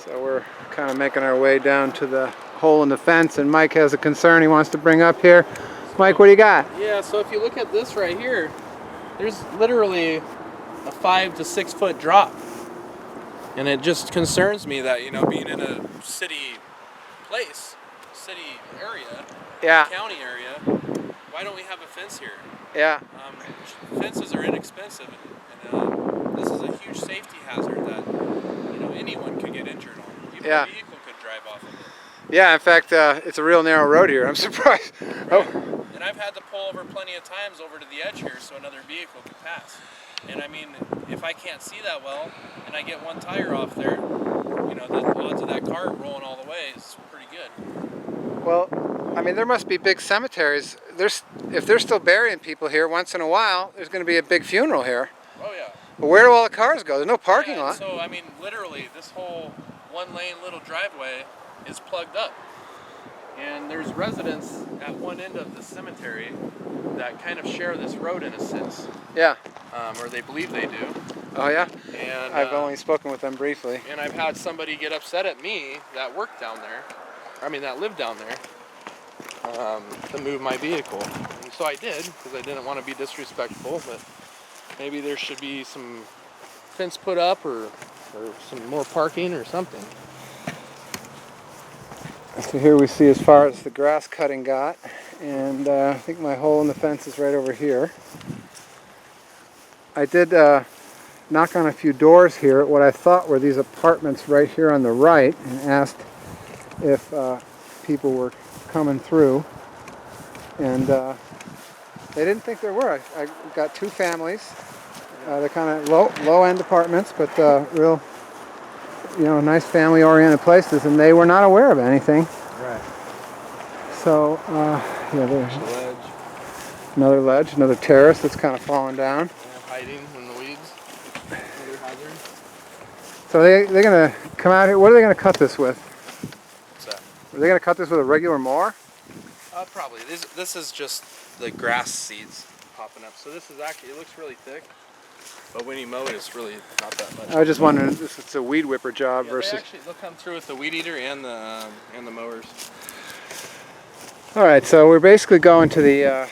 So we're kind of making our way down to the hole in the fence, and Mike has a concern he wants to bring up here. Mike, what do you got? Yeah, so if you look at this right here, there's literally a 5 to 6 foot drop. And it just concerns me that, you know, being in a city place, city area, Yeah. county area, why don't we have a fence here? Yeah. Fences are inexpensive, and this is a huge safety hazard that, you know, anyone could get injured on. Even a vehicle could drive off of it. Yeah, in fact, it's a real narrow road here. I'm surprised. Right. Oh. And I've had to pull over plenty of times over to the edge here so another vehicle could pass. And I mean, if I can't see that well, and I get one tire off there, you know, the odds of that car rolling all the way is pretty good. Well, I mean, there must be big cemeteries. If they're still burying people here once in a while, there's going to be a big funeral here. Oh yeah. But where do all the cars go? There's no parking lot. So, I mean, literally, this whole one-lane little driveway is plugged up. And there's residents at one end of the cemetery that kind of share this road in a sense. Yeah. Or they believe they do. Oh yeah? And I've only spoken with them briefly. And I've had somebody get upset at me that worked down there, that lived down there, to move my vehicle. And so I did, because I didn't want to be disrespectful, but maybe there should be some fence put up or some more parking or something. So here we see as far as the grass cutting got, and I think my hole in the fence is right over here. I did knock on a few doors here at what I thought were these apartments right here on the right, and asked if people were coming through, and they didn't think there were. I got two families. They're kind of low-end apartments, but real, you know, nice family-oriented places, and they were not aware of anything. Right. So, yeah, there's another ledge, another terrace that's kind of falling down. Yeah, hiding in the weeds. Another hazard. So they're going to come out here. What are they going to cut this with? What's that? Are they going to cut this with a regular mower? Probably. This is just the grass seeds popping up. So this is actually, it looks really thick. But when you mow it, it's really not that much. I was just wondering if it's a weed whipper job versus... They'll come through with the weed eater and the mowers. All right, so we're basically going to the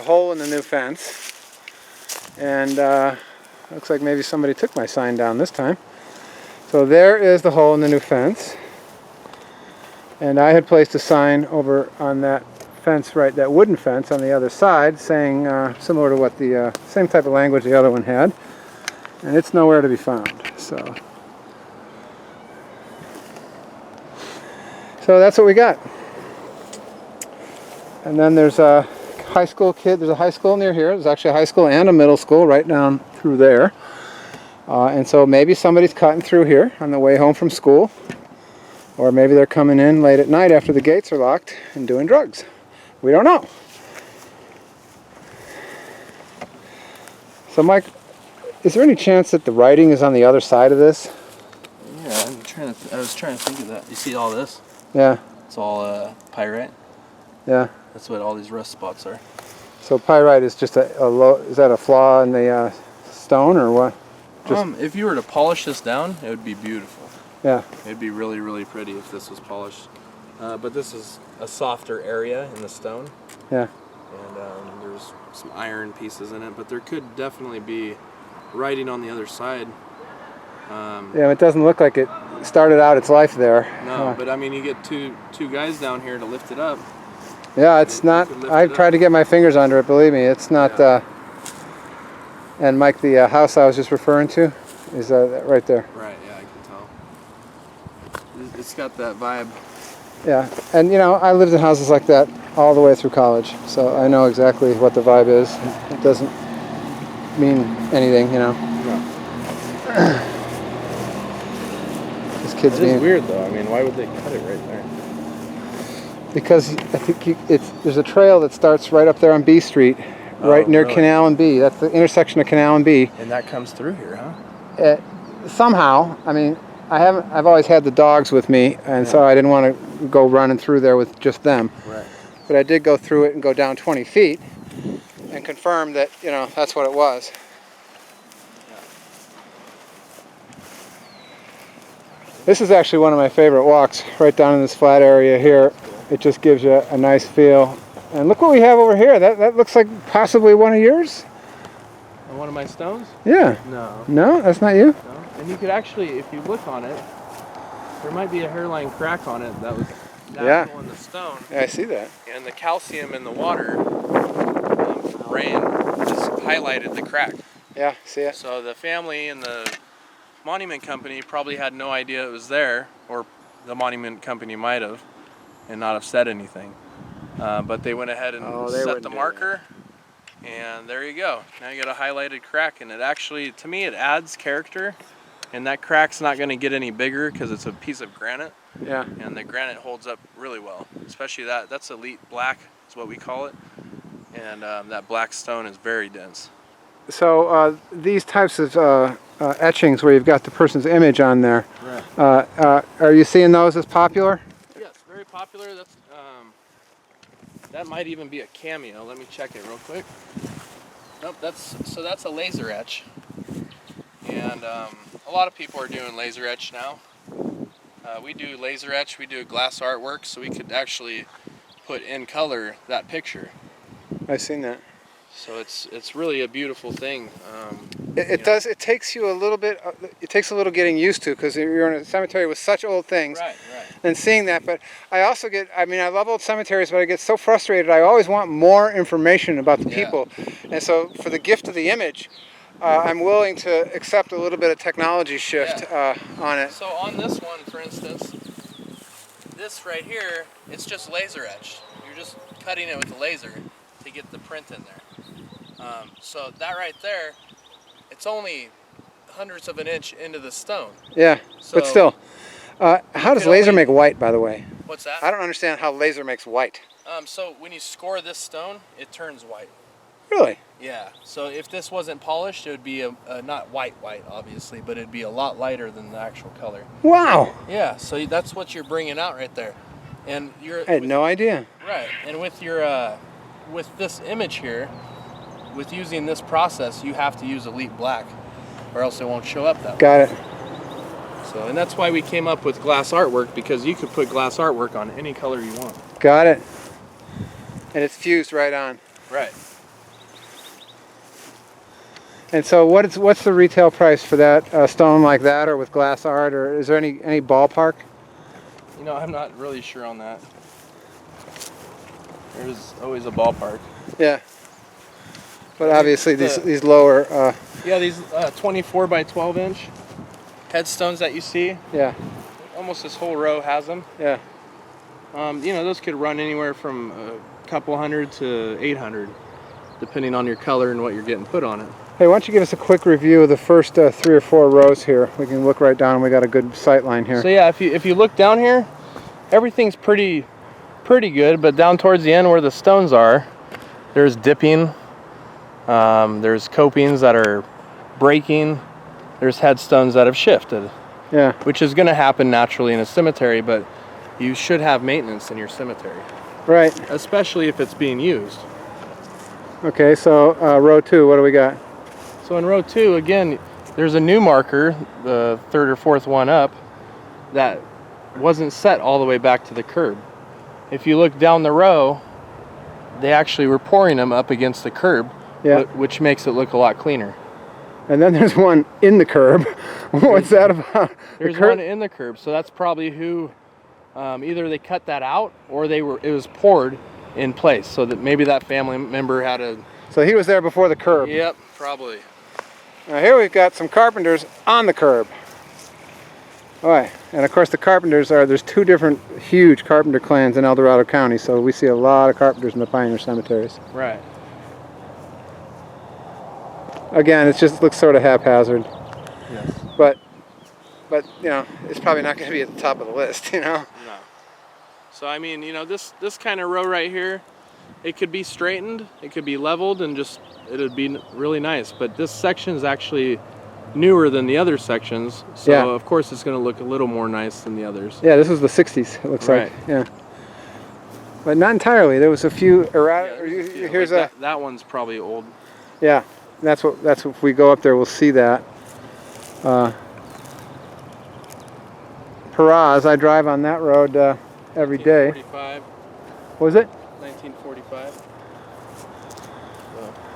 hole in the new fence, and looks like maybe somebody took my sign down this time. So there is the hole in the new fence, and I had placed a sign over on that fence, right, that wooden fence on the other side, saying similar to what the same type of language the other one had, and it's nowhere to be found. So that's what we got. And then there's a high school kid. There's a high school near here. There's actually a high school and a middle school right down through there. And so maybe somebody's cutting through here on the way home from school, or maybe they're coming in late at night after the gates are locked and doing drugs. We don't know. So Mike, is there any chance that the writing is on the other side of this? Yeah, I was trying to think of that. You see all this? Yeah. It's all pyrite. Yeah. That's what all these rust spots are. So pyrite is just a low, is that a flaw in the stone or what? If you were to polish this down, it would be beautiful. Yeah. It'd be really, really pretty if this was polished. But this is a softer area in the stone. Yeah. And there's some iron pieces in it, but there could definitely be writing on the other side. Yeah, it doesn't look like it started out its life there. No, but I mean, you get two guys down here to lift it up. Yeah, it's not. I tried to get my fingers under it. Believe me, it's not. Yeah. And Mike, the house I was just referring to is right there. Right. Yeah, I can tell. It's got that vibe. Yeah, and you know, I lived in houses like that all the way through college, so I know exactly what the vibe is. It doesn't mean anything, you know. No. This kid's being weird, though. I mean, why would they cut it right there? Because I think there's a trail that starts right up there on B Street, right near really? Canal and B. That's the intersection of Canal and B. And that comes through here, huh? Somehow, I mean, I've always had the dogs with me, and so I didn't want to go running through there with just them. Right. But I did go through it and go down 20 feet and confirm that, you know, that's what it was. This is actually one of my favorite walks, right down in this flat area here. It just gives you a nice feel. And look what we have over here. That looks like possibly one of yours. One of my stones? Yeah. No. No, that's not you? No. And you could actually, if you look on it, there might be a hairline crack on it that was natural in the stone. Yeah, I see that. And the calcium in the water from rain just highlighted the crack. Yeah, see it? So the family and the monument company probably had no idea it was there, or the monument company might have, and not have said anything. But they went ahead and set the marker, and there you go. Now you got a highlighted crack, and it actually, to me, it adds character. And that crack's not going to get any bigger because it's a piece of granite. Yeah. And the granite holds up really well, especially that's elite black is what we call it. And that black stone is very dense. So these types of etchings where you've got the person's image on there, right. Are you seeing those as popular? Yes, very popular. That might even be a cameo. Let me check it real quick. Nope, that's a laser etch. And a lot of people are doing laser etch now. We do laser etch, we do glass artwork, so we could actually put in color that picture. I've seen that. So it's really a beautiful thing. It does. It takes you a little bit. It takes a little getting used to because you're in a cemetery with such old things. Right. And seeing that, but I also get. I mean, I love old cemeteries, but I get so frustrated. I always want more information about the people, and so for the gift of the image, I'm willing to accept a little bit of technology shift on it. So on this one, for instance, this right here, it's just laser etched. You're just cutting it with a laser to get the print in there. So that right there, it's only hundredths of an inch into the stone. Yeah, so, but still, how does laser make white, by the way? What's that? I don't understand how laser makes white. So when you score this stone, it turns white. Really? Yeah. So if this wasn't polished, it would be a not white, obviously, but it'd be a lot lighter than the actual color. Wow. Yeah. So that's what you're bringing out right there, and I had no idea. Right. And with your with this image here, with using this process, you have to use elite black, or else it won't show up that way. Got it. So, and that's why we came up with glass artwork, because you could put glass artwork on any color you want. Got it. And it's fused right on. Right. And so what's the retail price for that stone like that, or with glass art, or is there any ballpark? You know, I'm not really sure on that. There's always a ballpark. Yeah. But obviously these lower... yeah, these 24 by 12 inch headstones that you see. Yeah. Almost this whole row has them. Yeah. You know, those could run anywhere from a couple hundred to 800, depending on your color and what you're getting put on it. Hey, why don't you give us a quick review of the first 3 or 4 rows here? We can look right down. We got a good sight line here. So yeah, if you look down here, everything's pretty good, but down towards the end where the stones are, there's dipping, there's copings that are breaking, there's headstones that have shifted. Yeah. Which is going to happen naturally in a cemetery, but you should have maintenance in your cemetery. Right. Especially if it's being used. Okay, so row 2, what do we got? So in row 2, again, there's a new marker, the 3rd or 4th one up, that wasn't set all the way back to the curb. If you look down the row, they actually were pouring them up against the curb, which makes it look a lot cleaner. And then there's one in the curb. What's that about? There's one in the curb, so that's probably who, either they cut that out or it was poured in place, so that maybe that family member had a... So he was there before the curb. Yep, probably. Now here we've got some carpenters on the curb. All right, and of course the carpenters there's 2 different huge carpenter clans in El Dorado County, so we see a lot of carpenters in the pioneer cemeteries. Right. Again, it just looks sort of haphazard. Yes. But you know, it's probably not going to be at the top of the list, you know? No. So I mean, you know, this kind of row right here, it could be straightened, it could be leveled, and just it'd be really nice. But this section is actually newer than the other sections, so of course it's going to look a little more nice than the others. Yeah, this was the 60s, it looks like. Yeah. But not entirely. There was a few errata. Yeah, here's like that one's probably old. Yeah, that's what if we go up there, we'll see that. Paraz. I drive on that road every day. 1945. What was it? 1945.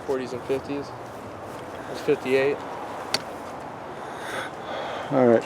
40s and 50s. It's 58. All right.